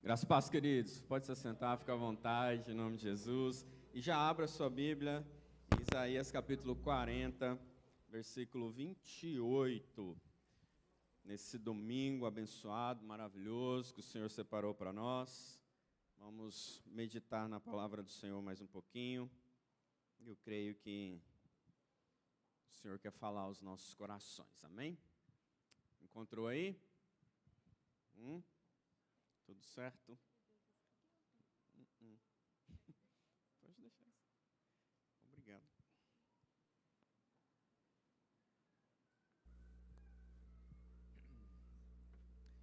Graças a Deus, queridos. Pode se sentar, fica à vontade, em nome de Jesus. E já abra a sua Bíblia, Isaías capítulo 40, versículo 28. Nesse domingo abençoado, maravilhoso, que o Senhor separou para nós. Vamos meditar na palavra do Senhor mais um pouquinho. Eu creio que o Senhor quer falar aos nossos corações, amém? Encontrou aí? Tudo certo? Pode deixar isso. Obrigado.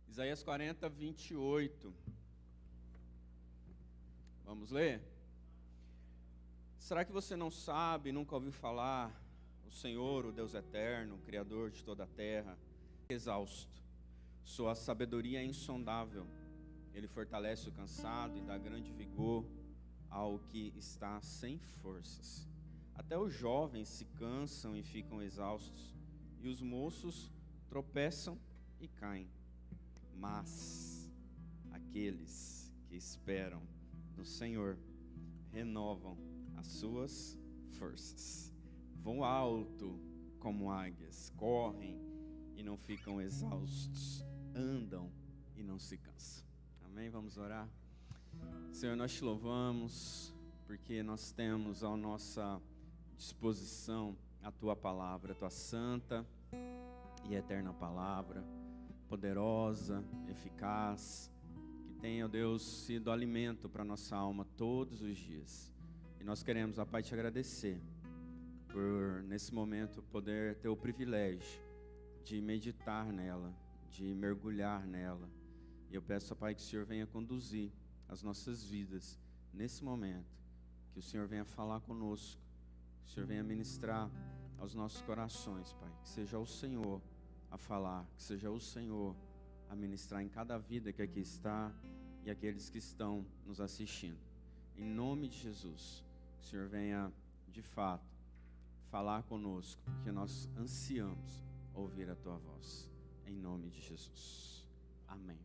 Isaías 40, 28. Vamos ler? Será que você não sabe, nunca ouviu falar, o Senhor, o Deus eterno, o Criador de toda a terra, exausto, sua sabedoria é insondável, Ele fortalece o cansado e dá grande vigor ao que está sem forças. Até os jovens se cansam e ficam exaustos, e os moços tropeçam e caem. Mas aqueles que esperam no Senhor renovam as suas forças. Vão alto como águias, correm e não ficam exaustos, andam e não se cansam. Amém? Vamos orar. Senhor, nós te louvamos porque nós temos à nossa disposição a tua palavra, a tua santa e eterna palavra, poderosa, eficaz, que tem, ó Deus, sido alimento para nossa alma todos os dias. E nós queremos, ó Pai, te agradecer por, nesse momento, poder ter o privilégio de meditar nela, de mergulhar nela. E eu peço, ó Pai, que o Senhor venha conduzir as nossas vidas nesse momento, que o Senhor venha falar conosco, que o Senhor venha ministrar aos nossos corações, Pai, que seja o Senhor a falar, que seja o Senhor a ministrar em cada vida que aqui está e aqueles que estão nos assistindo. Em nome de Jesus, que o Senhor venha, de fato, falar conosco, porque nós ansiamos ouvir a Tua voz. Em nome de Jesus. Amém.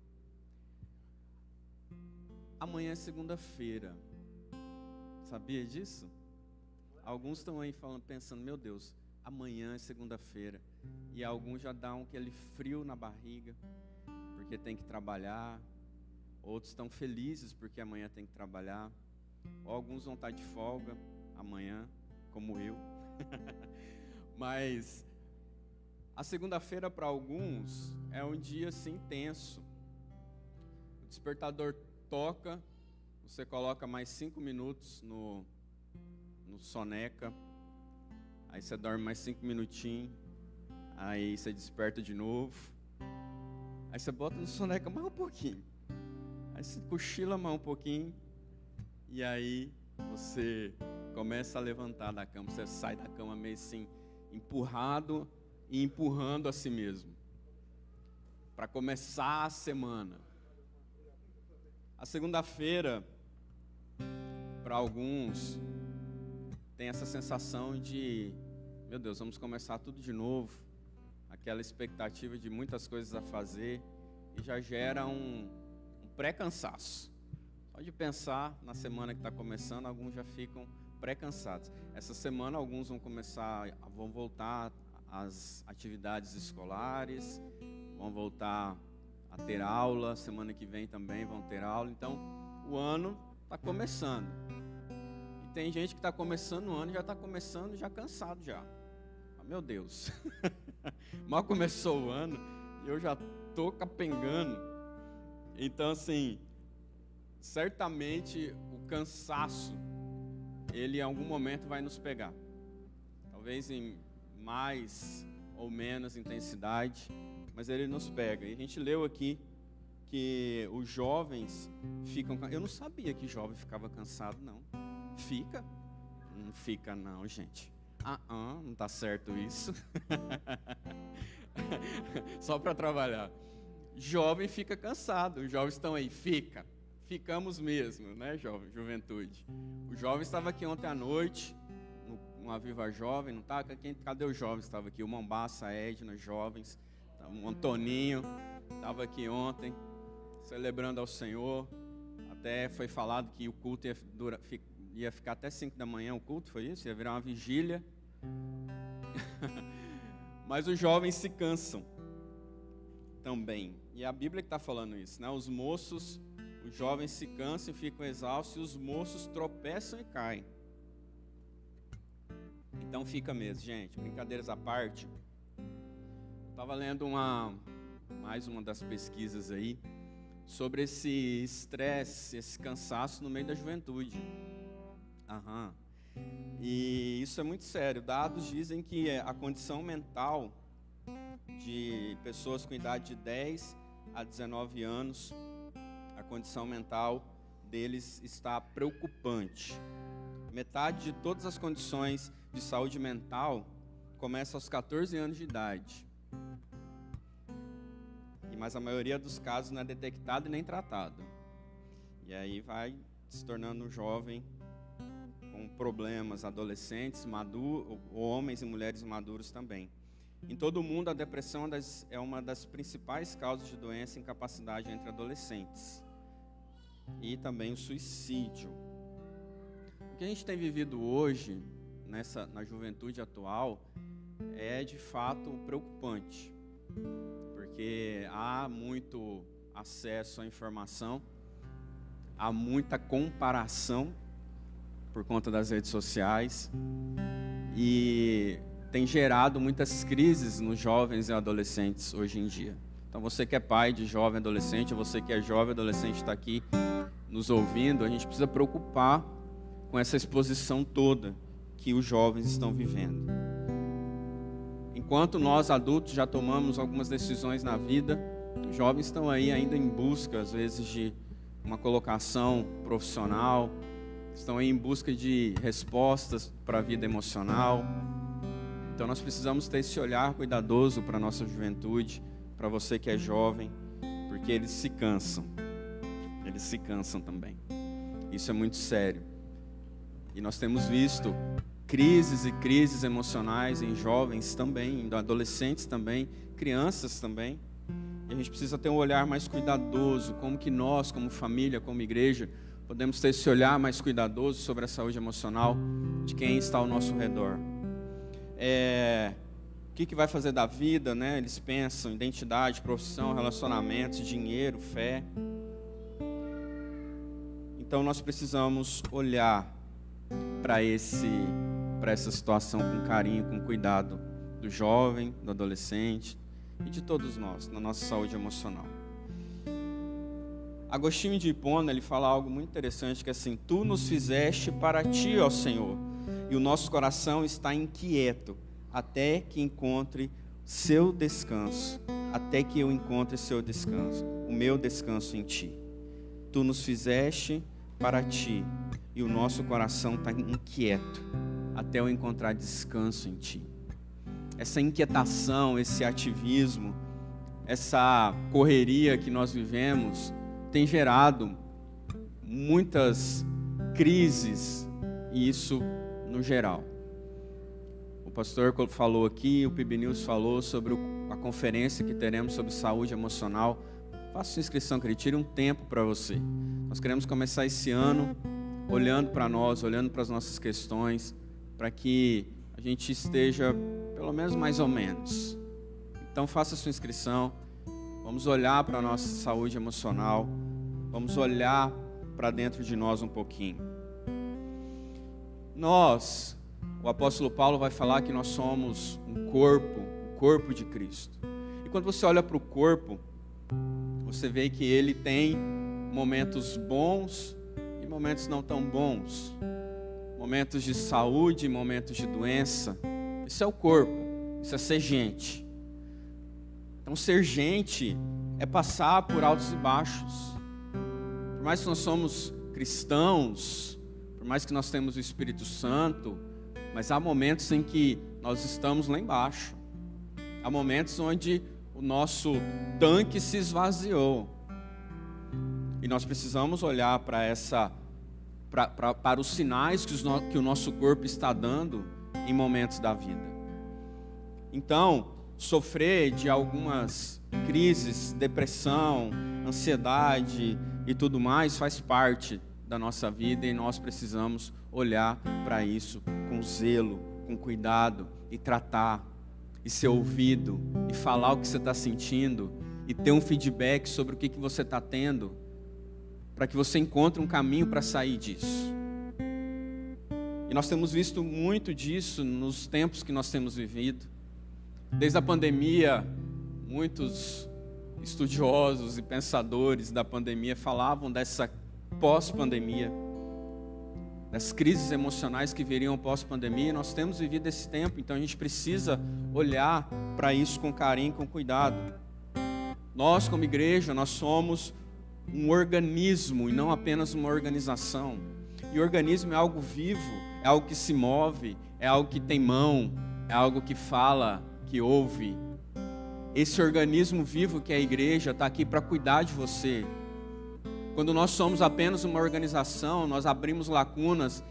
Amanhã é segunda-feira. Sabia disso? Alguns estão aí falando, pensando, meu Deus, amanhã é segunda-feira. E alguns já dão aquele frio na barriga, porque tem que trabalhar. Outros estão felizes porque amanhã tem que trabalhar. Ou alguns vão estar de folga amanhã, como eu. Mas a segunda-feira para alguns é um dia assim tenso. O despertador toca, você coloca mais 5 minutos no soneca, aí você dorme mais 5 minutinhos, aí você desperta de novo, aí você bota no soneca mais um pouquinho, aí você cochila mais um pouquinho, e aí você começa a levantar da cama, você sai da cama meio assim, empurrado e empurrando a si mesmo, para começar a semana. A segunda-feira, para alguns, tem essa sensação de, meu Deus, vamos começar tudo de novo, aquela expectativa de muitas coisas a fazer, e já gera um pré-cansaço. Só de pensar na semana que está começando, alguns já ficam pré-cansados. Essa semana, alguns vão voltar às atividades escolares, vão voltar a ter aula, semana que vem também vão ter aula, então o ano está começando. E tem gente que está começando o ano e já está começando já cansado já. Meu Deus, mal começou o ano e eu já estou capengando. Então assim, certamente o cansaço, ele em algum momento vai nos pegar. Talvez em mais ou menos intensidade, mas ele nos pega. E a gente leu aqui que os jovens ficam... Eu não sabia que jovem ficava cansado, não. Fica? Não fica não, gente. Não tá certo isso. Só para trabalhar. Jovem fica cansado. Os jovens estão aí, ficamos mesmo, né, jovem, juventude. O jovem estava aqui ontem à noite, no Aviva Jovem, não tá? Cadê os jovens? Estava aqui, o Mombaça, a Edna, jovens, o Antoninho, estava aqui ontem, celebrando ao Senhor. Até foi falado que o culto ia ficar até 5 da manhã, o culto, foi isso? Ia virar uma vigília. Mas os jovens se cansam também. E é a Bíblia que está falando isso, né? Os jovens se cansam e ficam exaustos, e os moços tropeçam e caem. Então fica mesmo, gente, brincadeiras à parte. Estava lendo mais uma das pesquisas aí, sobre esse estresse, esse cansaço no meio da juventude. E isso é muito sério. Dados dizem que a condição mental de pessoas com idade de 10 a 19 anos, a condição mental deles está preocupante. Metade de todas as condições de saúde mental começa aos 14 anos de idade. Mas a maioria dos casos não é detectado e nem tratado. E aí vai se tornando um jovem com problemas, adolescentes, maduros, homens e mulheres maduros também. Em todo o mundo, a depressão é uma das principais causas de doença e incapacidade entre adolescentes. E também o suicídio. O que a gente tem vivido hoje, na juventude atual, é de fato preocupante. Porque há muito acesso à informação, há muita comparação por conta das redes sociais e tem gerado muitas crises nos jovens e adolescentes hoje em dia. Então você que é pai de jovem adolescente, você que é jovem adolescente está aqui nos ouvindo, a gente precisa preocupar com essa exposição toda que os jovens estão vivendo. Enquanto nós adultos já tomamos algumas decisões na vida, os jovens estão aí ainda em busca, às vezes, de uma colocação profissional, estão aí em busca de respostas para a vida emocional. Então nós precisamos ter esse olhar cuidadoso para a nossa juventude, para você que é jovem, porque eles se cansam também. Isso é muito sério. E nós temos visto crises e crises emocionais em jovens também, em adolescentes também, crianças também. E a gente precisa ter um olhar mais cuidadoso, como que nós, como família, como igreja, podemos ter esse olhar mais cuidadoso sobre a saúde emocional de quem está ao nosso redor. O que vai fazer da vida, né? Eles pensam identidade, profissão, relacionamentos, dinheiro, fé. Então nós precisamos olhar para essa situação com carinho, com cuidado do jovem, do adolescente e de todos nós, na nossa saúde emocional. Agostinho de Hipona, ele fala algo muito interessante, que é assim: tu nos fizeste para ti, ó Senhor, e o nosso coração está inquieto, até que encontre seu descanso, até que eu encontre seu descanso, o meu descanso em ti. Tu nos fizeste para ti, e o nosso coração está inquieto, até eu encontrar descanso em ti. Essa inquietação, esse ativismo, essa correria que nós vivemos tem gerado muitas crises, e isso no geral. O pastor falou aqui, o PIB News falou sobre a conferência que teremos sobre saúde emocional. Faça sua inscrição, querido, tire um tempo para você. Nós queremos começar esse ano olhando para nós, olhando para as nossas questões, para que a gente esteja, pelo menos mais ou menos. Então faça sua inscrição, vamos olhar para a nossa saúde emocional, vamos olhar para dentro de nós um pouquinho. O apóstolo Paulo vai falar que nós somos um corpo de Cristo. E quando você olha para o corpo, você vê que ele tem momentos bons e momentos não tão bons. Momentos de saúde, momentos de doença. Isso é o corpo, isso é ser gente. Então ser gente é passar por altos e baixos. Por mais que nós somos cristãos, por mais que nós temos o Espírito Santo, mas há momentos em que nós estamos lá embaixo. Há momentos onde o nosso tanque se esvaziou. E nós precisamos olhar para os sinais que o nosso corpo está dando em momentos da vida. Então, sofrer de algumas crises, depressão, ansiedade, e tudo mais faz parte da nossa vida e nós precisamos olhar para isso com zelo, com cuidado e tratar, e ser ouvido, e falar o que você está sentindo, e ter um feedback sobre o que você está tendo, para que você encontre um caminho para sair disso. E nós temos visto muito disso nos tempos que nós temos vivido. Desde a pandemia, muitos estudiosos e pensadores da pandemia falavam dessa pós-pandemia, das crises emocionais que viriam pós-pandemia. E nós temos vivido esse tempo, então a gente precisa olhar para isso com carinho, com cuidado. Nós, como igreja, nós somos um organismo e não apenas uma organização. E organismo é algo vivo, é algo que se move, é algo que tem mão, é algo que fala, que ouve. Esse organismo vivo que é a igreja está aqui para cuidar de você. Quando nós somos apenas uma organização, nós abrimos lacunas,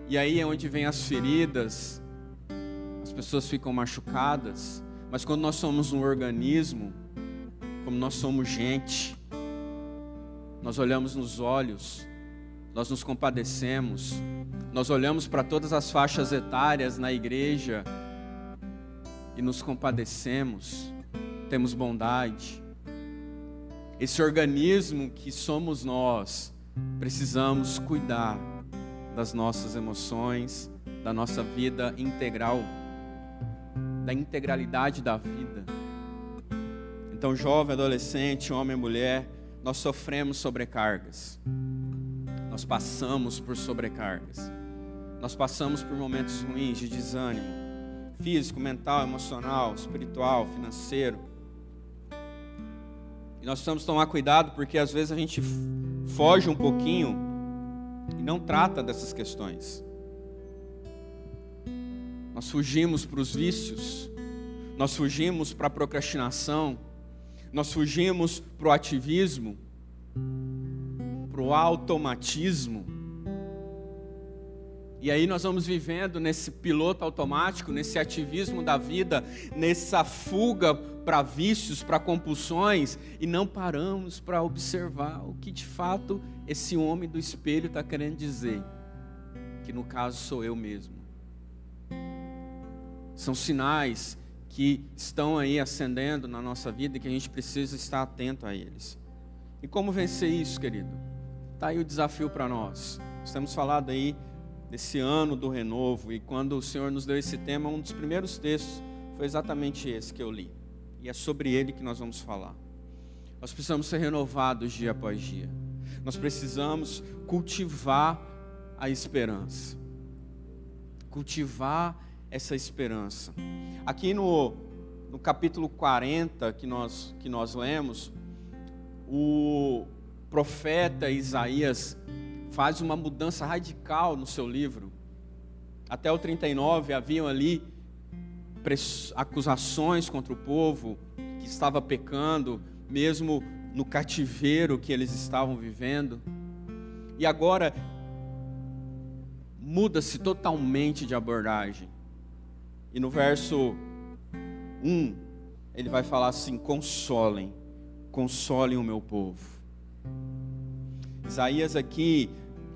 e aí é onde vem as feridas, as pessoas ficam machucadas. Mas quando nós somos um organismo, como nós somos gente, nós olhamos nos olhos, nós nos compadecemos, nós olhamos para todas as faixas etárias na igreja e nos compadecemos, temos bondade. Esse organismo que somos nós, precisamos cuidar das nossas emoções, da nossa vida integral, da integralidade da vida. Então, jovem, adolescente, homem e mulher, nós sofremos sobrecargas. Nós passamos por sobrecargas. Nós passamos por momentos ruins de desânimo, físico, mental, emocional, espiritual, financeiro. E nós precisamos tomar cuidado, porque às vezes a gente foge um pouquinho e não trata dessas questões. Nós fugimos para os vícios, nós fugimos para a procrastinação, nós fugimos para o ativismo, para o automatismo. E aí nós vamos vivendo nesse piloto automático, nesse ativismo da vida, nessa fuga para vícios, para compulsões, e não paramos para observar o que de fato esse homem do espelho está querendo dizer, que no caso sou eu mesmo. São sinais que estão aí acendendo na nossa vida e que a gente precisa estar atento a eles. E como vencer isso, querido? Está aí o desafio para nós. Nós temos falado aí desse ano do renovo, e quando o Senhor nos deu esse tema, um dos primeiros textos foi exatamente esse que eu li. E é sobre ele que nós vamos falar. Nós precisamos ser renovados dia após dia. Nós precisamos cultivar a esperança. Cultivar essa esperança. Aqui no capítulo 40 que nós lemos, o profeta Isaías faz uma mudança radical no seu livro. Até o 39 haviam ali acusações contra o povo que estava pecando, mesmo no cativeiro que eles estavam vivendo. E agora muda-se totalmente de abordagem. E no verso 1, ele vai falar assim: consolem o meu povo. Isaías aqui,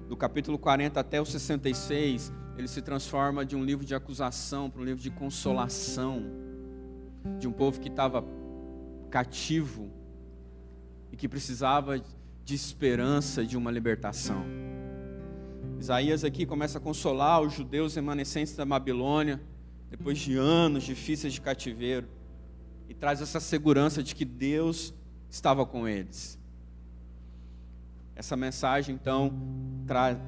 do capítulo 40 até o 66, ele se transforma de um livro de acusação para um livro de consolação, de um povo que estava cativo e que precisava de esperança, de uma libertação. Isaías aqui começa a consolar os judeus remanescentes da Babilônia, depois de anos difíceis de cativeiro, e traz essa segurança de que Deus estava com eles. Essa mensagem, então,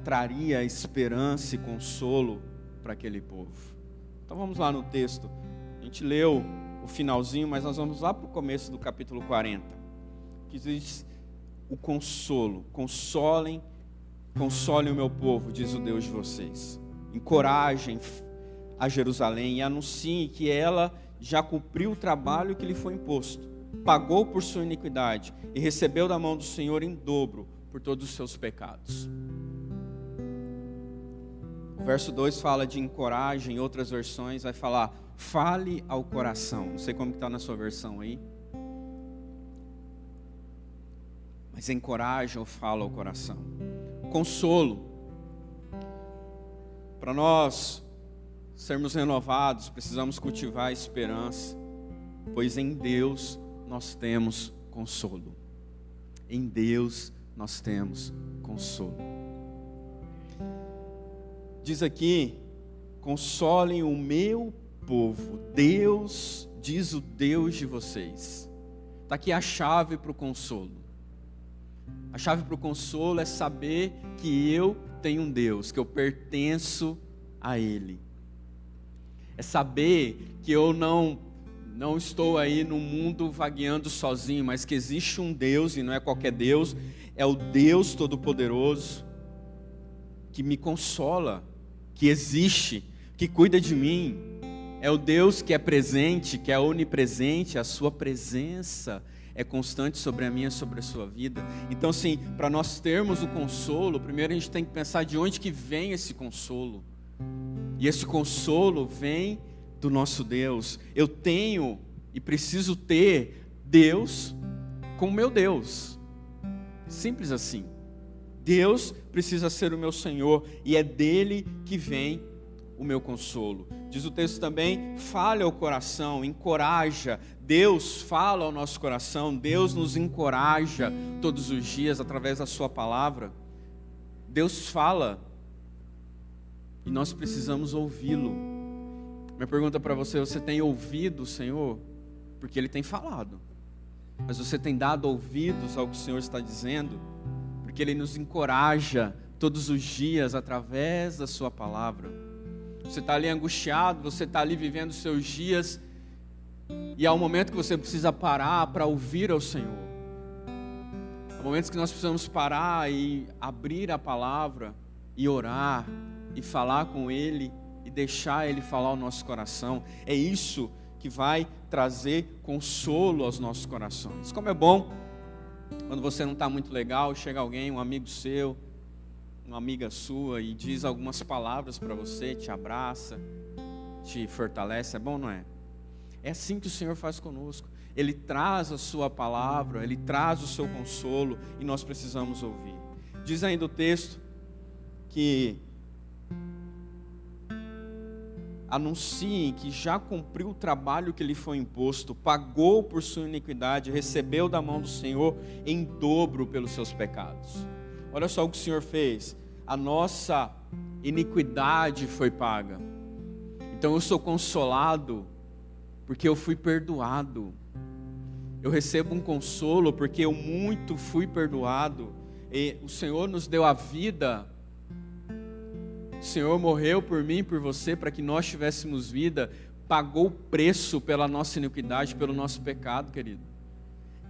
traria esperança e consolo para aquele povo. Então vamos lá no texto. A gente leu o finalzinho, mas nós vamos lá para o começo do capítulo 40, que diz o consolo. Consolem o meu povo, diz o Deus de vocês. Encorajem a Jerusalém e anunciem que ela já cumpriu o trabalho que lhe foi imposto, pagou por sua iniquidade e recebeu da mão do Senhor em dobro por todos os seus pecados. O verso 2 fala de encorajem, em outras versões vai falar fale ao coração. Não sei como está na sua versão aí, mas encoraja ou fala ao coração. Consolo. Para nós sermos renovados, precisamos cultivar a esperança, pois em Deus nós temos consolo. Em Deus nós temos consolo. Diz aqui: consolem o meu povo. Deus, diz o Deus de vocês. Está aqui a chave para o consolo. A chave para o consolo é saber que eu tenho um Deus, que eu pertenço a Ele. É saber que eu não estou aí no mundo vagueando sozinho, mas que existe um Deus, e não é qualquer Deus, é o Deus Todo-Poderoso, que me consola, que existe, que cuida de mim. É o Deus que é presente, que é onipresente, a sua presença é constante sobre a minha, sobre a sua vida. Então, sim, para nós termos o consolo, primeiro a gente tem que pensar de onde que vem esse consolo. E esse consolo vem do nosso Deus. Eu tenho e preciso ter Deus como meu Deus. Simples assim. Deus precisa ser o meu Senhor e é dele que vem o meu consolo. Diz o texto também: fale ao coração, encoraja. Deus fala ao nosso coração, Deus nos encoraja todos os dias através da sua palavra. Deus fala e nós precisamos ouvi-lo. Minha pergunta para você: você tem ouvido o Senhor? Porque Ele tem falado. Mas você tem dado ouvidos ao que o Senhor está dizendo? Porque Ele nos encoraja todos os dias através da sua palavra. Você está ali angustiado, você está ali vivendo os seus dias, e há um momento que você precisa parar para ouvir ao Senhor. Há momentos que nós precisamos parar e abrir a palavra, e orar, e falar com Ele, e deixar Ele falar ao nosso coração. É isso que vai trazer consolo aos nossos corações. Como é bom quando você não está muito legal, chega alguém, um amigo seu, uma amiga sua, e diz algumas palavras para você, te abraça, te fortalece. É bom, não é? É assim que o Senhor faz conosco. Ele traz a sua palavra, Ele traz o seu consolo, e nós precisamos ouvir. Diz ainda o texto que anunciem que já cumpriu o trabalho que lhe foi imposto, pagou por sua iniquidade, recebeu da mão do Senhor em dobro pelos seus pecados. Olha só o que o Senhor fez. A nossa iniquidade foi paga. Então eu sou consolado porque eu fui perdoado. Eu recebo um consolo porque eu muito fui perdoado. E o Senhor nos deu a vida. O Senhor morreu por mim e por você para que nós tivéssemos vida. Pagou o preço pela nossa iniquidade, pelo nosso pecado, querido.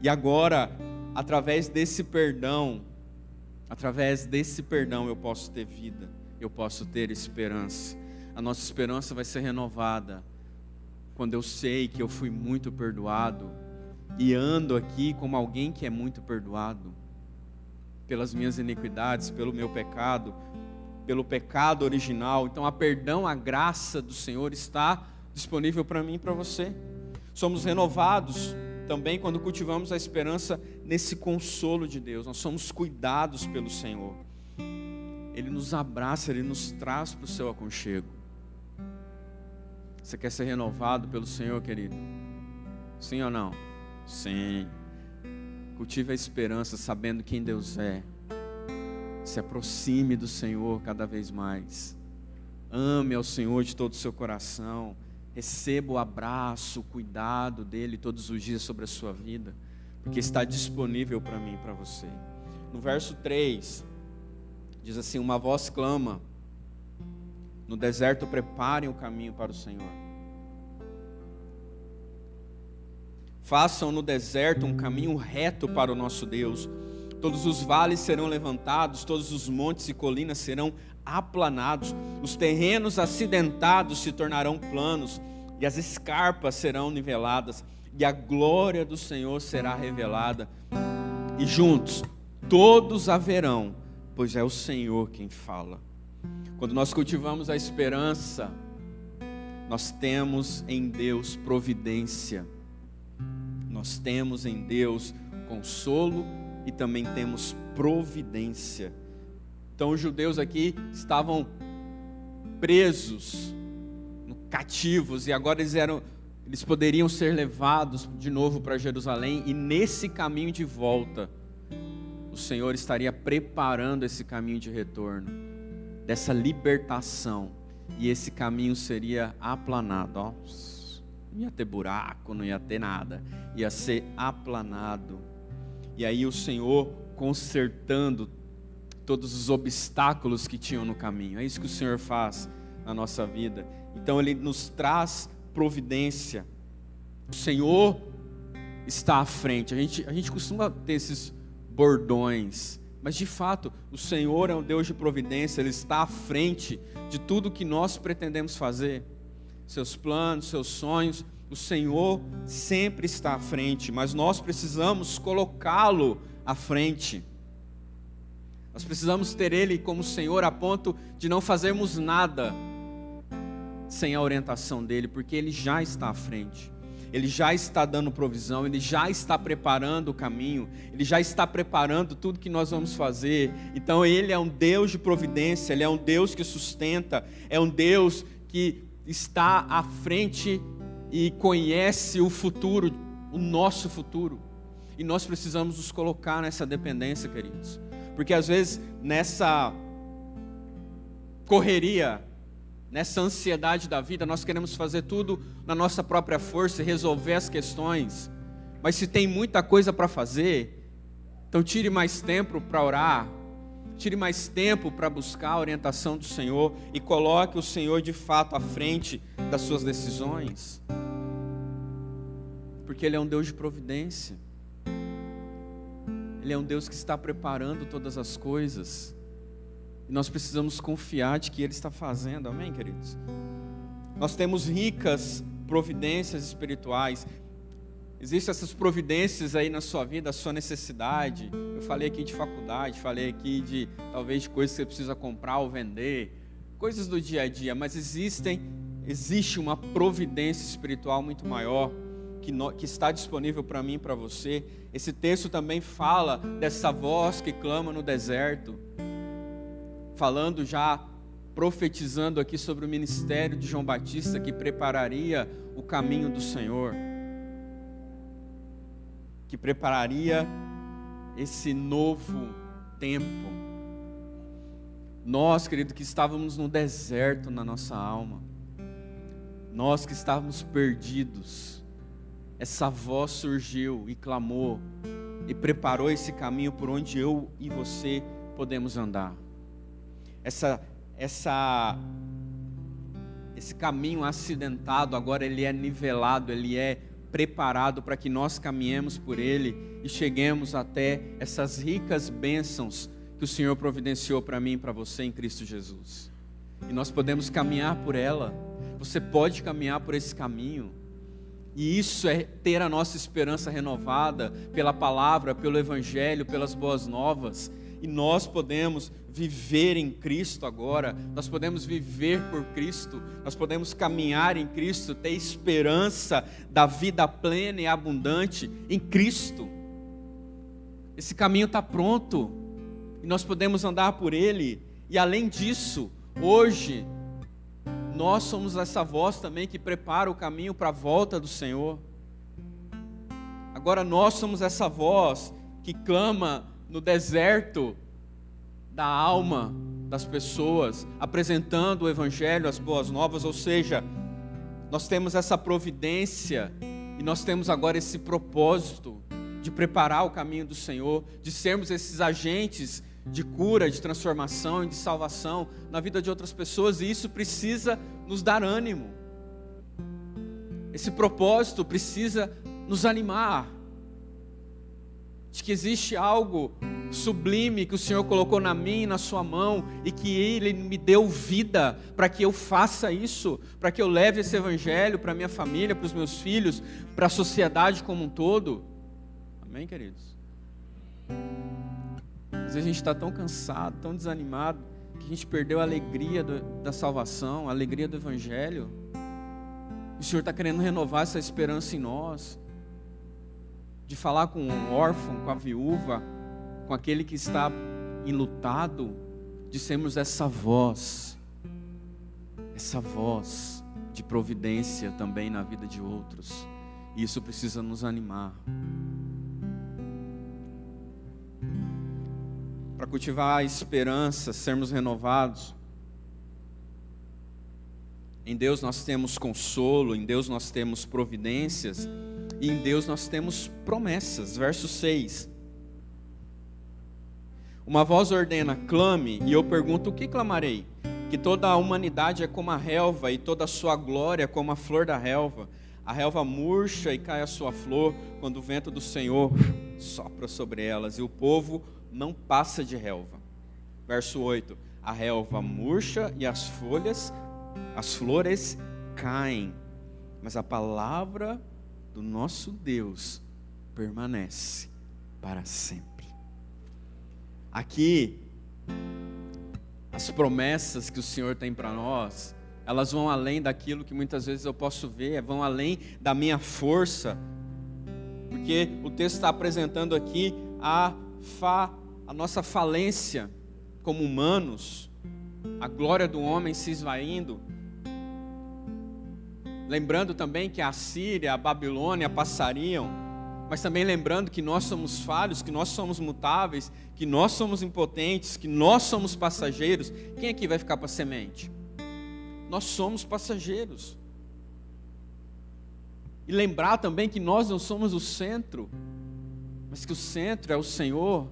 E agora, através desse perdão eu posso ter vida, eu posso ter esperança. A nossa esperança vai ser renovada quando eu sei que eu fui muito perdoado e ando aqui como alguém que é muito perdoado pelas minhas iniquidades, pelo meu pecado, pelo pecado original. Então a perdão, a graça do Senhor está disponível para mim e para você. Somos renovados também quando cultivamos a esperança nesse consolo de Deus. Nós somos cuidados pelo Senhor. Ele nos abraça, Ele nos traz para o seu aconchego. Você quer ser renovado pelo Senhor, querido? Sim ou não? Sim. Cultive a esperança sabendo quem Deus é. Se aproxime do Senhor cada vez mais. Ame ao Senhor de todo o seu coração. Receba o abraço, o cuidado dEle todos os dias sobre a sua vida, porque está disponível para mim e para você. No verso 3, diz assim: uma voz clama, no deserto preparem o caminho para o Senhor. Façam no deserto um caminho reto para o nosso Deus. Todos os vales serão levantados, todos os montes e colinas serão aplanados, os terrenos acidentados se tornarão planos, e as escarpas serão niveladas, e a glória do Senhor será revelada, e juntos todos a verão, pois é o Senhor quem fala. Quando nós cultivamos a esperança, nós temos em Deus providência, nós temos em Deus consolo e também temos providência. Então os judeus aqui estavam presos, cativos, e agora eles poderiam ser levados de novo para Jerusalém, e nesse caminho de volta, o Senhor estaria preparando esse caminho de retorno, dessa libertação, e esse caminho seria aplanado, ó. Não ia ter buraco, não ia ter nada, ia ser aplanado. E aí o Senhor consertando todos os obstáculos que tinham no caminho. É isso que o Senhor faz na nossa vida. Então Ele nos traz providência. O Senhor está à frente. A gente costuma ter esses bordões, mas de fato o Senhor é um Deus de providência. Ele está à frente de tudo que nós pretendemos fazer. Seus planos, seus sonhos, o Senhor sempre está à frente, mas nós precisamos colocá-lo à frente. Nós precisamos ter Ele como Senhor a ponto de não fazermos nada sem a orientação dEle, porque Ele já está à frente. Ele já está dando provisão, Ele já está preparando o caminho, Ele já está preparando tudo que nós vamos fazer. Então Ele é um Deus de providência, Ele é um Deus que sustenta, é um Deus que está à frente e conhece o futuro, o nosso futuro. E nós precisamos nos colocar nessa dependência, queridos. Porque às vezes nessa correria, nessa ansiedade da vida, nós queremos fazer tudo na nossa própria força e resolver as questões. Mas se tem muita coisa para fazer, então tire mais tempo para orar, tire mais tempo para buscar a orientação do Senhor e coloque o Senhor de fato à frente das suas decisões. Porque Ele é um Deus de providência. Ele é um Deus que está preparando todas as coisas. E nós precisamos confiar de que Ele está fazendo, amém, queridos? Nós temos ricas providências espirituais. Existem essas providências aí na sua vida, a sua necessidade. Eu falei aqui de faculdade, falei aqui de talvez de coisas que você precisa comprar ou vender, coisas do dia a dia, mas existe uma providência espiritual muito maior que está disponível para mim e para você. Esse texto também fala dessa voz que clama no deserto, falando já, profetizando aqui sobre o ministério de João Batista, que prepararia o caminho do Senhor, que prepararia esse novo tempo. Nós, querido, que estávamos no deserto na nossa alma, nós que estávamos perdidos, essa voz surgiu e clamou e preparou esse caminho por onde eu e você podemos andar. Esse caminho acidentado agora ele é nivelado, ele é preparado para que nós caminhemos por ele e cheguemos até essas ricas bênçãos que o Senhor providenciou para mim e para você em Cristo Jesus. E nós podemos caminhar por ela. Você pode caminhar por esse caminho. E isso é ter a nossa esperança renovada pela palavra, pelo Evangelho, pelas boas novas. E nós podemos viver em Cristo agora, nós podemos viver por Cristo, nós podemos caminhar em Cristo, ter esperança da vida plena e abundante em Cristo. Esse caminho está pronto, e nós podemos andar por ele. E além disso, hoje, nós somos essa voz também que prepara o caminho para a volta do Senhor. Agora nós somos essa voz que clama no deserto da alma das pessoas, apresentando o Evangelho, as boas novas. Ou seja, nós temos essa providência e nós temos agora esse propósito de preparar o caminho do Senhor, de sermos esses agentes de cura, de transformação e de salvação na vida de outras pessoas. E isso precisa nos dar ânimo. Esse propósito precisa nos animar de que existe algo sublime que o Senhor colocou na minha e na sua mão, e que Ele me deu vida para que eu faça isso, para que eu leve esse Evangelho para a minha família, para os meus filhos, para a sociedade como um todo. Amém, queridos? Às vezes a gente está tão cansado, tão desanimado, que a gente perdeu a alegria da salvação, a alegria do Evangelho. O Senhor está querendo renovar essa esperança em nós, de falar com o órfão, com a viúva, com aquele que está enlutado, de sermos essa voz de providência também na vida de outros. E isso precisa nos animar. Para cultivar a esperança, sermos renovados, em Deus nós temos consolo, em Deus nós temos providências, e em Deus nós temos promessas. Verso 6. Uma voz ordena, clame, e eu pergunto, o que clamarei? Que toda a humanidade é como a relva, e toda a sua glória é como a flor da relva. A relva murcha e cai a sua flor, quando o vento do Senhor sopra sobre elas, e o povo não passa de relva. Verso 8. A relva murcha e as flores caem, mas a palavra do nosso Deus permanece para sempre. Aqui, as promessas que o Senhor tem para nós, elas vão além daquilo que muitas vezes eu posso ver, vão além da minha força, porque o texto está apresentando aqui a nossa falência como humanos, a glória do homem se esvaindo. Lembrando também que a Síria, a Babilônia passariam, mas também lembrando que nós somos falhos, que nós somos mutáveis, que nós somos impotentes, que nós somos passageiros. Quem aqui vai ficar para a semente? Nós somos passageiros. E lembrar também que nós não somos o centro, mas que o centro é o Senhor.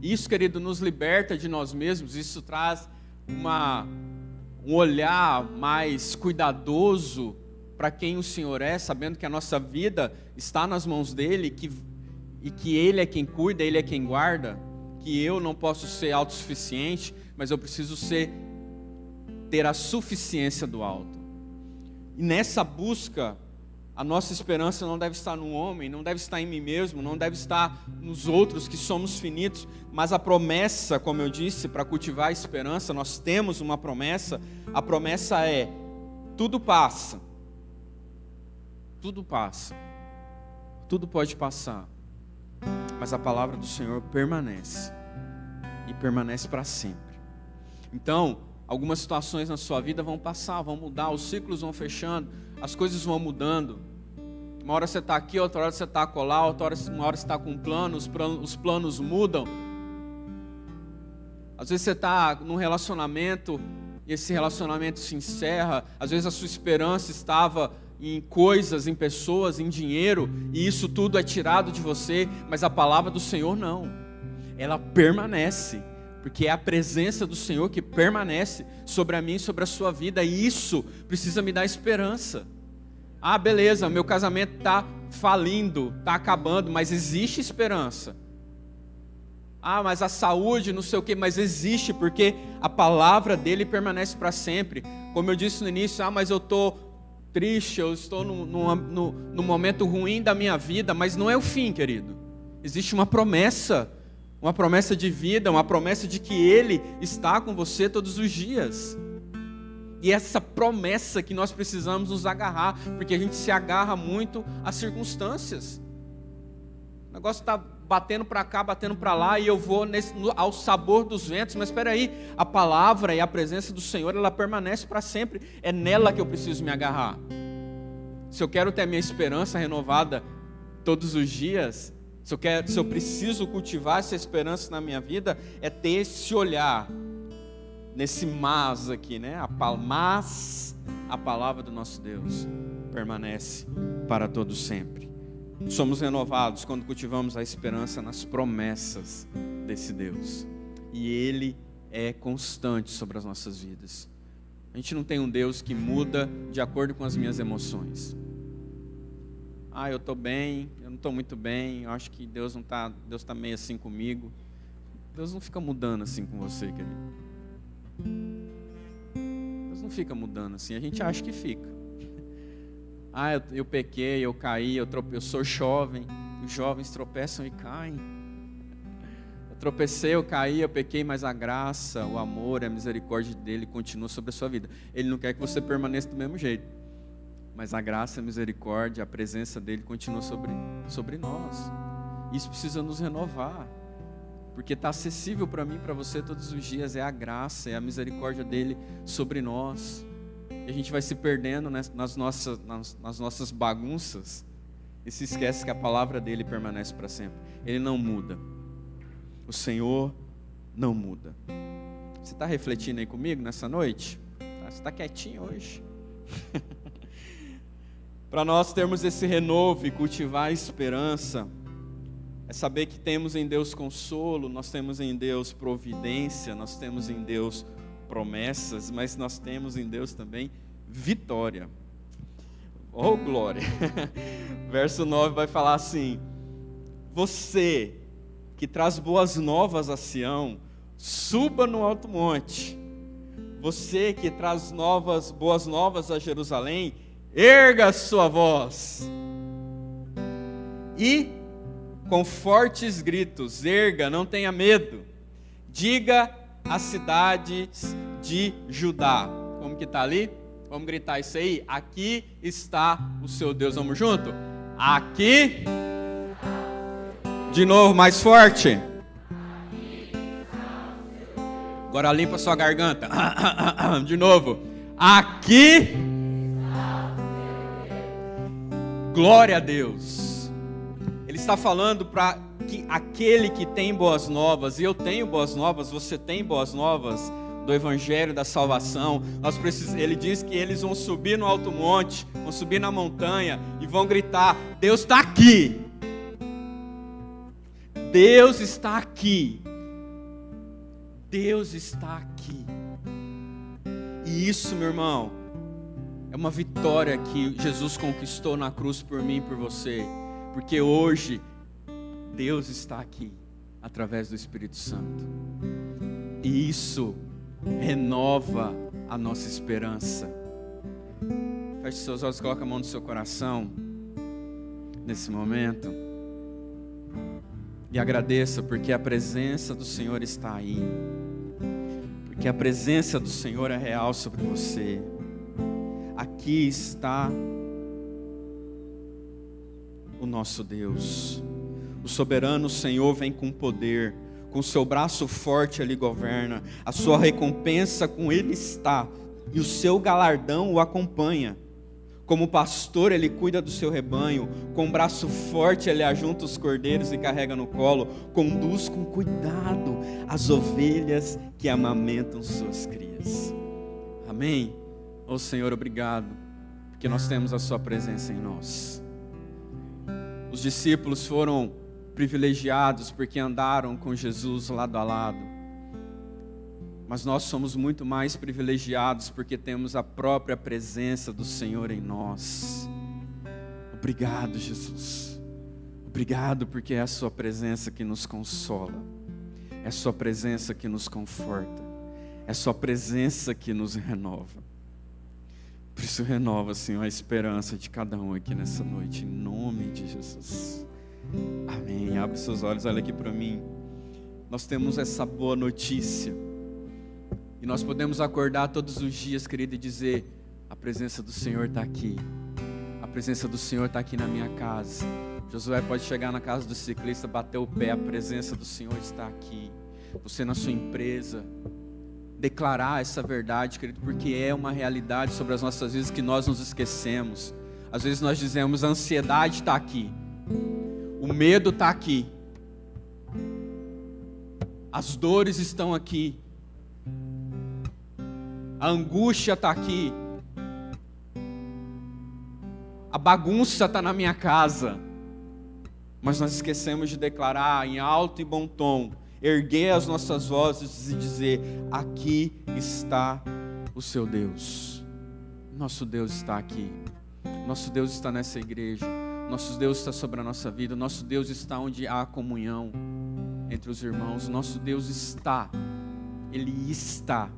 Isso, querido, nos liberta de nós mesmos. Isso traz um olhar mais cuidadoso para quem o Senhor é, sabendo que a nossa vida está nas mãos dEle, e que Ele é quem cuida, Ele é quem guarda, que eu não posso ser autossuficiente, mas eu preciso ter a suficiência do alto. E nessa busca, a nossa esperança não deve estar no homem, não deve estar em mim mesmo, não deve estar nos outros que somos finitos, mas a promessa, como eu disse, para cultivar a esperança, nós temos uma promessa. A promessa é: tudo passa, tudo passa, tudo pode passar, mas a palavra do Senhor permanece, e permanece para sempre. Então, algumas situações na sua vida vão passar, vão mudar, os ciclos vão fechando, as coisas vão mudando. Uma hora você está aqui, outra hora você está acolá, uma hora você está com um plano, os planos mudam. Às vezes você está num relacionamento e esse relacionamento se encerra. Às vezes a sua esperança estava em coisas, em pessoas, em dinheiro, e isso tudo é tirado de você, mas a palavra do Senhor não. Ela permanece, porque é a presença do Senhor que permanece sobre a mim e sobre a sua vida, e isso precisa me dar esperança. Ah, beleza, meu casamento está falindo, está acabando, mas existe esperança. Ah, mas a saúde, não sei o que, mas existe, porque a palavra dele permanece para sempre. Como eu disse no início, mas eu estou triste, eu estou no momento ruim da minha vida, mas não é o fim, querido. Existe uma promessa de vida, uma promessa de que Ele está com você todos os dias. E essa promessa que nós precisamos nos agarrar, porque a gente se agarra muito às circunstâncias. O negócio está batendo para cá, batendo para lá, e eu vou ao sabor dos ventos. Mas espera aí, a palavra e a presença do Senhor, ela permanece para sempre. É nela que eu preciso me agarrar. Se eu quero ter a minha esperança renovada todos os dias, se eu preciso cultivar essa esperança na minha vida, é ter esse olhar, nesse mas aqui, né? Mas a palavra do nosso Deus permanece para todo sempre. Somos renovados quando cultivamos a esperança nas promessas desse Deus. E Ele é constante sobre as nossas vidas. A gente não tem um Deus que muda de acordo com as minhas emoções. Eu estou bem, eu não estou muito bem, eu acho que Deus está meio assim comigo. Deus não fica mudando assim com você, querido. Deus não fica mudando assim, a gente acha que fica. Eu pequei, eu caí, eu sou jovem. Os jovens tropeçam e caem. Eu tropecei, eu caí, eu pequei, mas a graça, o amor, a misericórdia dele continua sobre a sua vida. Ele não quer que você permaneça do mesmo jeito, mas a graça, a misericórdia, a presença dele continua sobre nós. Isso precisa nos renovar. porque está acessível para mim e para você todos os dias, é a graça, é a misericórdia dele sobre nós. E a gente vai se perdendo nas nossas bagunças e se esquece que a palavra dele permanece para sempre. Ele não muda. O Senhor não muda. Você está refletindo aí comigo nessa noite? Você está quietinho hoje? Para nós termos esse renovo e cultivar a esperança, é saber que temos em Deus consolo, nós temos em Deus providência, nós temos em Deus promessas, mas nós temos em Deus também vitória. Oh, glória! Verso 9 vai falar assim: você que traz boas novas a Sião, suba no alto monte. Você que traz boas novas a Jerusalém, erga sua voz. E com fortes gritos, erga, não tenha medo. Diga às cidades de Judá. Como que está ali? Vamos gritar isso aí. Aqui está o seu Deus. Vamos junto? Aqui. De novo, mais forte. Agora limpa sua garganta. De novo. Aqui. Glória a Deus. Ele está falando para que aquele que tem boas novas, e eu tenho boas novas, você tem boas novas do Evangelho da salvação. Ele diz que eles vão subir no alto monte, vão subir na montanha e vão gritar: Deus está aqui. Deus está aqui. Deus está aqui. E isso, meu irmão, é uma vitória que Jesus conquistou na cruz por mim e por você. Porque hoje, Deus está aqui, através do Espírito Santo. E isso renova a nossa esperança. Feche seus olhos, coloque a mão no seu coração, nesse momento. E agradeça, porque a presença do Senhor está aí. Porque a presença do Senhor é real sobre você. Aqui está o nosso Deus. O soberano Senhor vem com poder, com o seu braço forte ele governa. A sua recompensa com ele está, e o seu galardão o acompanha. Como pastor ele cuida do seu rebanho, com o braço forte ele ajunta os cordeiros e carrega no colo, conduz com cuidado as ovelhas que amamentam suas crias. Amém? Ô Senhor, obrigado, porque nós temos a sua presença em nós. Os discípulos foram privilegiados porque andaram com Jesus lado a lado. Mas nós somos muito mais privilegiados porque temos a própria presença do Senhor em nós. Obrigado, Jesus. Obrigado porque é a sua presença que nos consola. É a sua presença que nos conforta. É a sua presença que nos renova. Por isso renova, Senhor, a esperança de cada um aqui nessa noite, em nome de Jesus. Amém. Abre seus olhos, olha aqui para mim. Nós temos essa boa notícia. E nós podemos acordar todos os dias, querido, e dizer: a presença do Senhor está aqui. A presença do Senhor está aqui na minha casa. Josué pode chegar na casa do ciclista, bater o pé, a presença do Senhor está aqui. Você na sua empresa, declarar essa verdade, querido, porque é uma realidade sobre as nossas vidas que nós nos esquecemos. Às vezes nós dizemos: a ansiedade está aqui, o medo está aqui, as dores estão aqui, a angústia está aqui, a bagunça está na minha casa. Mas nós esquecemos de declarar em alto e bom tom, erguer as nossas vozes e dizer: aqui está o seu Deus. Nosso Deus está aqui. Nosso Deus está nessa igreja. Nosso Deus está sobre a nossa vida. Nosso Deus está onde há comunhão entre os irmãos. Nosso Deus está. Ele está.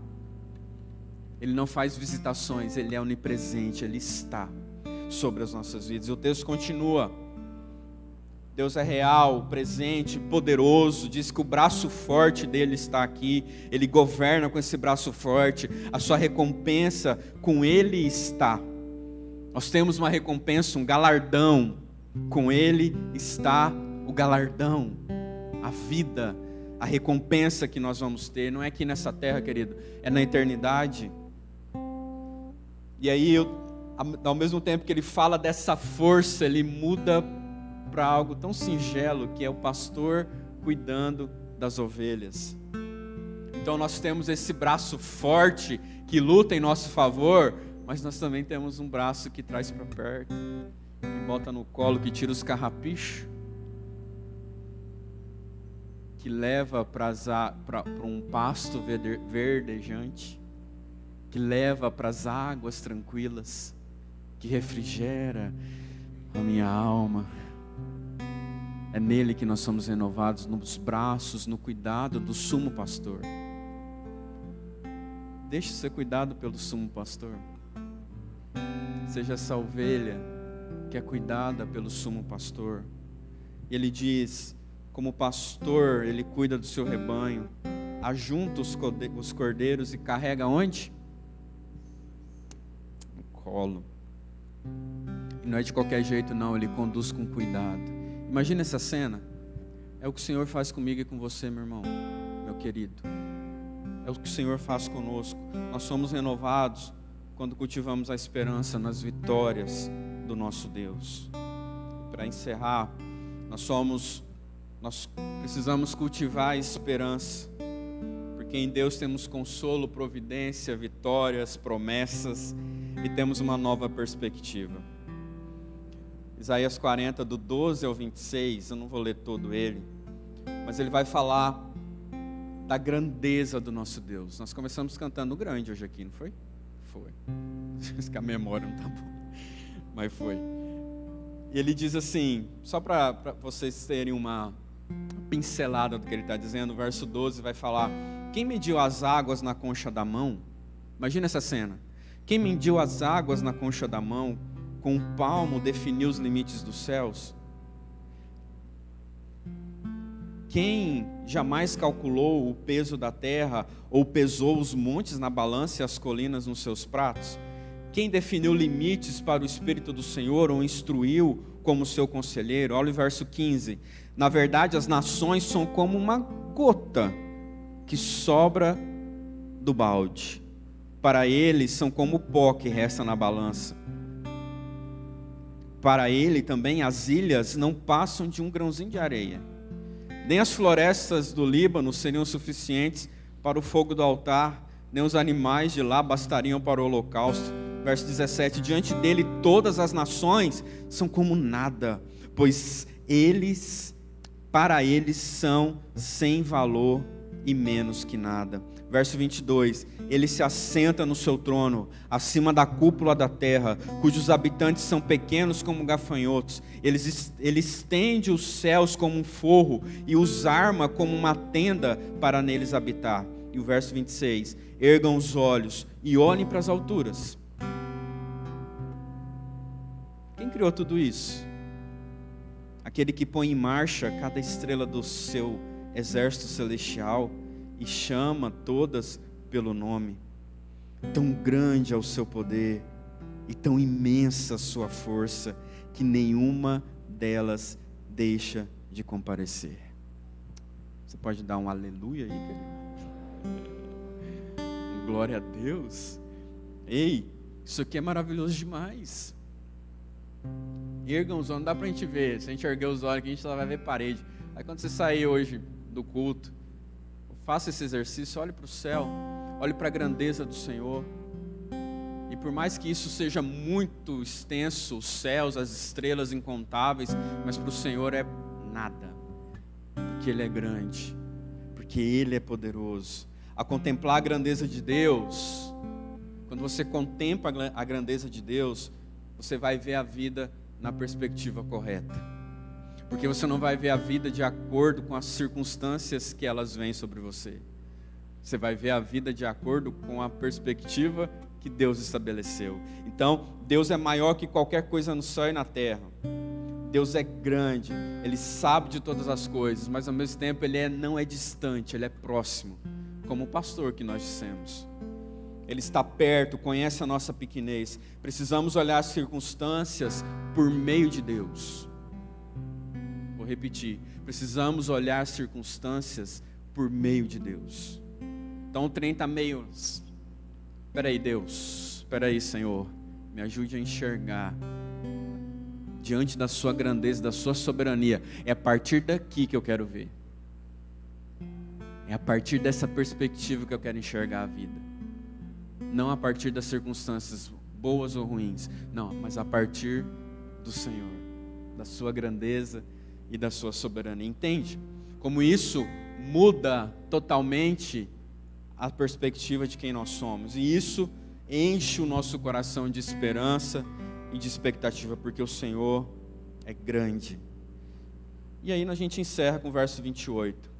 Ele não faz visitações, Ele é onipresente, Ele está sobre as nossas vidas. E o texto continua. Deus é real, presente, poderoso. Diz que o braço forte dele está aqui. Ele governa com esse braço forte. A sua recompensa com ele está. Nós temos uma recompensa, um galardão. Com ele está o galardão, a vida, a recompensa que nós vamos ter, não é aqui nessa terra, querido, é na eternidade. E aí, ao mesmo tempo que ele fala dessa força, ele muda para algo tão singelo, que é o pastor cuidando das ovelhas. Então nós temos esse braço forte que luta em nosso favor, mas nós também temos um braço que traz para perto, que bota no colo, que tira os carrapichos, que leva para um pasto verdejante, que leva para as águas tranquilas, que refrigera a minha alma. É nele que nós somos renovados, nos braços, no cuidado do sumo pastor. Deixe ser cuidado pelo sumo pastor. Seja essa ovelha que é cuidada pelo sumo pastor. Ele diz, como pastor, ele cuida do seu rebanho, ajunta os cordeiros e carrega onde? No colo. E não é de qualquer jeito não, ele conduz com cuidado. Imagina essa cena. É o que o Senhor faz comigo e com você, meu irmão, meu querido. É o que o Senhor faz conosco. Nós somos renovados quando cultivamos a esperança nas vitórias do nosso Deus. Para encerrar, nós precisamos cultivar a esperança, porque em Deus temos consolo, providência, vitórias, promessas e temos uma nova perspectiva. Isaías 40, do 12 ao 26, eu não vou ler todo ele, mas ele vai falar da grandeza do nosso Deus. Nós começamos cantando grande hoje aqui, não foi? Foi. Acho que a memória não está boa, mas foi. E ele diz assim, só para vocês terem uma pincelada do que ele está dizendo, o verso 12 vai falar: quem mediu as águas na concha da mão? Imagina essa cena. Quem mediu as águas na concha da mão, com um palmo definiu os limites dos céus? Quem jamais calculou o peso da terra, ou pesou os montes na balança e as colinas nos seus pratos? Quem definiu limites para o Espírito do Senhor, ou instruiu como seu conselheiro? Olha o verso 15. Na verdade, as nações são como uma gota que sobra do balde. Para eles são como o pó que resta na balança. Para ele também as ilhas não passam de um grãozinho de areia. Nem as florestas do Líbano seriam suficientes para o fogo do altar, nem os animais de lá bastariam para o holocausto. Verso 17, diante dele todas as nações são como nada, pois para eles são sem valor e menos que nada. Verso 22, ele se assenta no seu trono, acima da cúpula da terra, cujos habitantes são pequenos como gafanhotos. Ele estende os céus como um forro e os arma como uma tenda para neles habitar. E o verso 26, ergam os olhos e olhem para as alturas. Quem criou tudo isso? Aquele que põe em marcha cada estrela do seu exército celestial e chama todas pelo nome. Tão grande é o seu poder e tão imensa a sua força, que nenhuma delas deixa de comparecer. Você pode dar um aleluia aí, querido? Glória a Deus. Ei, isso aqui é maravilhoso demais. Ergam os olhos, não dá pra gente ver. Se a gente erguer os olhos aqui, a gente só vai ver parede. Aí quando você sair hoje do culto, faça esse exercício, olhe para o céu, olhe para a grandeza do Senhor. E por mais que isso seja muito extenso, os céus, as estrelas incontáveis, mas para o Senhor é nada, porque Ele é grande, porque Ele é poderoso. A contemplar a grandeza de Deus, quando você contempla a grandeza de Deus, você vai ver a vida na perspectiva correta. Porque você não vai ver a vida de acordo com as circunstâncias que elas vêm sobre você. Você vai ver a vida de acordo com a perspectiva que Deus estabeleceu. Então, Deus é maior que qualquer coisa no céu e na terra. Deus é grande, Ele sabe de todas as coisas, mas ao mesmo tempo Ele não é distante, Ele é próximo. Como o pastor que nós dissemos. Ele está perto, conhece a nossa pequenez. Precisamos olhar as circunstâncias por meio de Deus. Vou repetir, precisamos olhar as circunstâncias por meio de Deus. Então o trem está meio... Espera aí, Deus. Espera aí, Senhor. Me ajude a enxergar diante da sua grandeza, da sua soberania. É a partir daqui que eu quero ver. É a partir dessa perspectiva que eu quero enxergar a vida. Não a partir das circunstâncias boas ou ruins. Não, mas a partir do Senhor, da sua grandeza e da sua soberania. Entende? Como isso muda totalmente a perspectiva de quem nós somos. E isso enche o nosso coração de esperança e de expectativa, porque o Senhor é grande. E aí a gente encerra com o verso 28.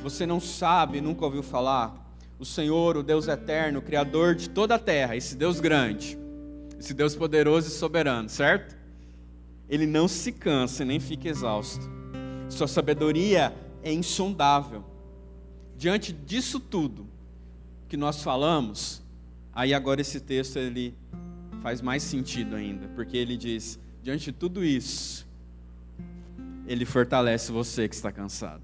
Você não sabe, nunca ouviu falar? O Senhor, o Deus eterno, Criador de toda a terra, esse Deus grande, esse Deus poderoso e soberano, certo? Ele não se cansa nem fica exausto. Sua sabedoria é insondável. Diante disso tudo que nós falamos, aí agora esse texto ele faz mais sentido ainda, porque ele diz, diante de tudo isso, ele fortalece você que está cansado.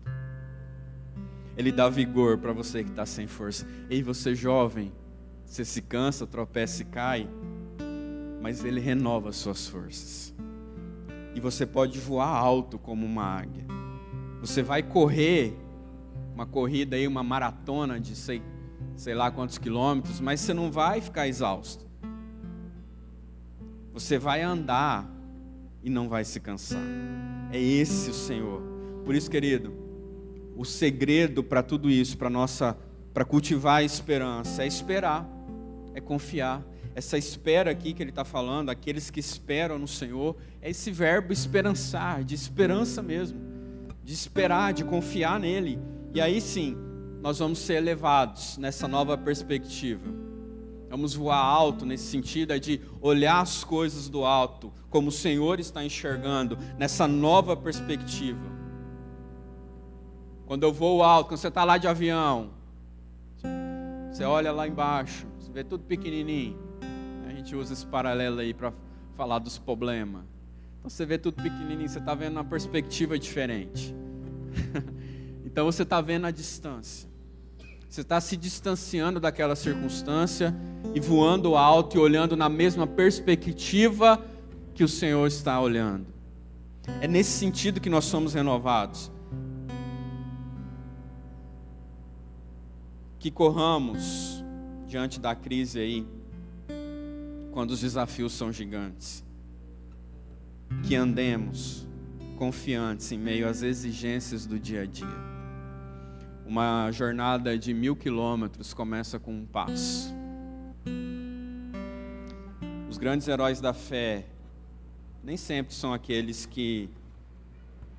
Ele dá vigor para você que está sem força. Ei, você jovem, você se cansa, tropeça e cai, mas ele renova as suas forças. E você pode voar alto como uma águia. Você vai correr uma corrida aí, uma maratona de sei lá quantos quilômetros, mas você não vai ficar exausto. Você vai andar e não vai se cansar. É esse o Senhor. Por isso, querido, o segredo para tudo isso, para cultivar a esperança, é esperar, é confiar. Essa espera aqui que ele está falando, aqueles que esperam no Senhor, é esse verbo esperançar, de esperança mesmo, de esperar, de confiar nele. E aí sim, nós vamos ser elevados nessa nova perspectiva. Vamos voar alto nesse sentido, é de olhar as coisas do alto, como o Senhor está enxergando, nessa nova perspectiva. Quando eu voo alto, quando você está lá de avião, você olha lá embaixo, você vê tudo pequenininho. A gente usa esse paralelo aí para falar dos problemas. Então você vê tudo pequenininho, você está vendo uma perspectiva diferente. Então você está vendo a distância. Você está se distanciando daquela circunstância e voando alto e olhando na mesma perspectiva que o Senhor está olhando. É nesse sentido que nós somos renovados. Que corramos diante da crise aí, quando os desafios são gigantes. Que andemos confiantes em meio às exigências do dia a dia. Uma jornada de 1000 quilômetros começa com um passo. Os grandes heróis da fé nem sempre são aqueles que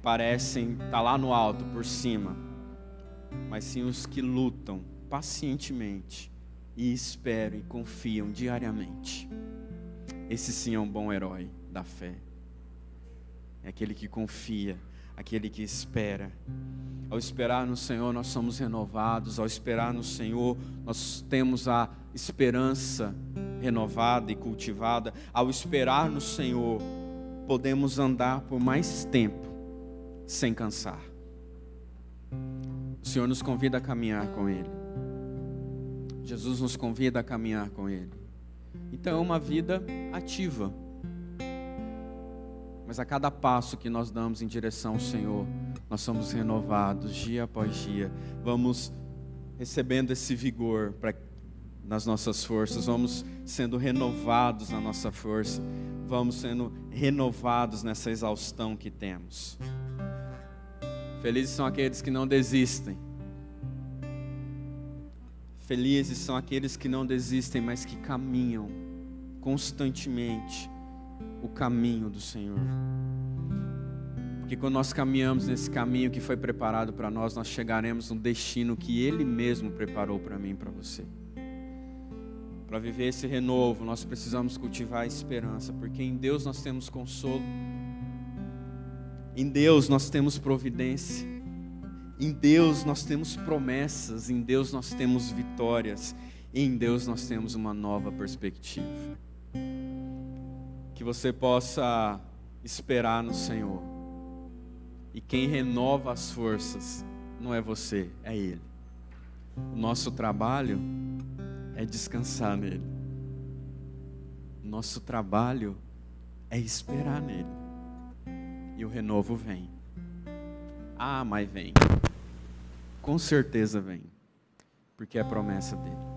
parecem estar lá no alto, por cima, mas sim os que lutam pacientemente e esperam e confiam diariamente. Esse sim é um bom herói da fé. É aquele que confia, aquele que espera. Ao esperar no Senhor, nós somos renovados. Ao esperar no Senhor, nós temos a esperança renovada e cultivada. Ao esperar no Senhor, podemos andar por mais tempo sem cansar. O Senhor nos convida a caminhar com Ele. Jesus nos convida a caminhar com Ele. Então é uma vida ativa. Mas a cada passo que nós damos em direção ao Senhor, nós somos renovados dia após dia. Vamos recebendo esse vigor nas nossas forças. Vamos sendo renovados na nossa força. Vamos sendo renovados nessa exaustão que temos. Felizes são aqueles que não desistem. Felizes são aqueles que não desistem, mas que caminham constantemente o caminho do Senhor. Porque quando nós caminhamos nesse caminho que foi preparado para nós, nós chegaremos no destino que Ele mesmo preparou para mim e para você. Para viver esse renovo, nós precisamos cultivar a esperança, porque em Deus nós temos consolo, em Deus nós temos providência, em Deus nós temos promessas, em Deus nós temos vitórias, e em Deus nós temos uma nova perspectiva. Que você possa esperar no Senhor. E quem renova as forças não é você, é Ele. O nosso trabalho é descansar nele. O nosso trabalho é esperar nele. E o renovo vem. Ah, mas vem. Com certeza vem. Porque é a promessa dele.